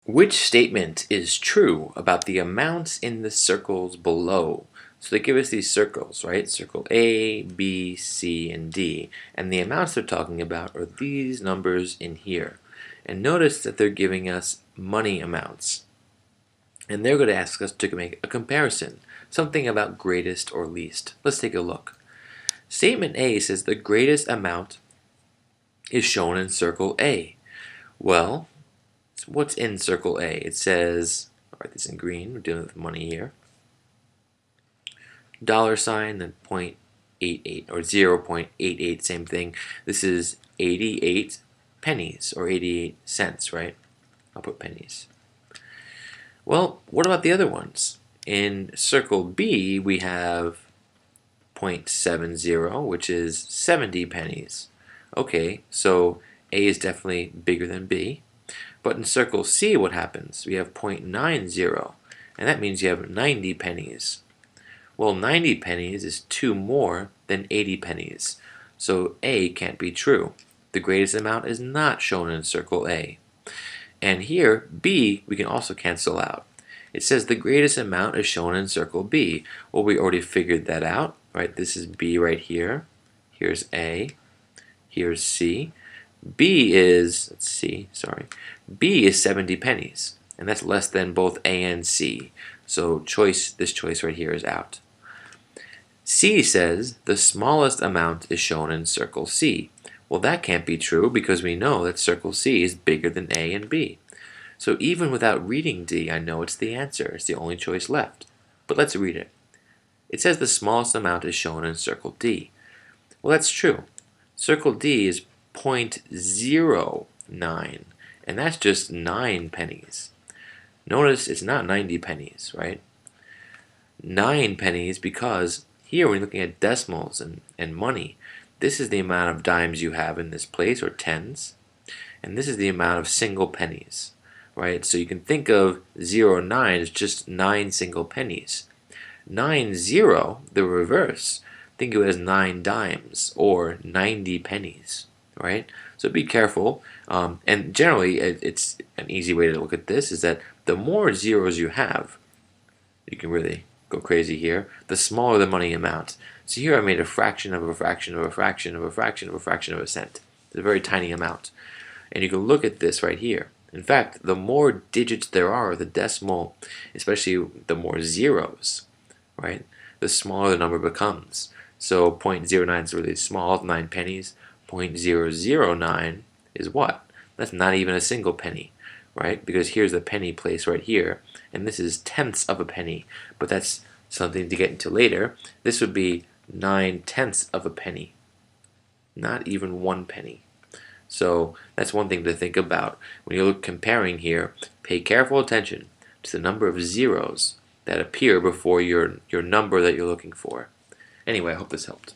Which statement is true about the amounts in the circles below? So they give us these circles, right? Circle A, B, C, and D. And the amounts they're talking about are these numbers in here. And notice that they're giving us money amounts. And they're going to ask us to make a comparison, something about greatest or least. Let's take a look. Statement A says the greatest amount is shown in circle A. Well, what's in circle A? It says, I'll write this in green, we're dealing with money here. Dollar sign, then 0.88 or 0.88, same thing. This is 88 pennies or 88 cents, right? I'll put pennies. Well, what about the other ones? In circle B, we have 0.70, which is 70 pennies. Okay, so A is definitely bigger than B. But in circle C, what happens? We have 0.90, and that means you have 90 pennies. Well, 90 pennies is 2 more than 80 pennies, so A can't be true. The greatest amount is not shown in circle A. And here, B, we can also cancel out. It says the greatest amount is shown in circle B. Well, we already figured that out, right? This is B right here. Here's A. Here's C. B is, let's see, sorry. B is 70 pennies, and that's less than both A and C. So this choice right here is out. C says the smallest amount is shown in circle C. Well, that can't be true because we know that circle C is bigger than A and B. So even without reading D, I know it's the answer. It's the only choice left. But let's read it. It says the smallest amount is shown in circle D. Well, that's true. Circle D is 0.09, and that's just 9 pennies. Notice it's not 90 pennies, right? 9 pennies because here we're looking at decimals and money. This is the amount of dimes you have in this place, or tens, and this is the amount of single pennies, right? So you can think of 0.9 as just 9 single pennies. 9.0, the reverse. Think of it as 9 dimes or 90 pennies, right? So be careful. And generally, it's an easy way to look at this is that the more zeros you have, you can really go crazy here, the smaller the money amount. So here I made a fraction of a fraction of a fraction of a fraction of a fraction of a cent. It's a very tiny amount. And you can look at this right here. In fact, the more digits there are, the decimal, especially the more zeros, right, the smaller the number becomes. So 0.09 is really small, 9 pennies. 0.009 is what? That's not even a single penny, right? Because here's the penny place right here, and this is tenths of a penny, but that's something to get into later. This would be 9/10 of a penny, not even 1 penny. So that's one thing to think about. When you're comparing here, pay careful attention to the number of zeros that appear before your number that you're looking for. Anyway, I hope this helped.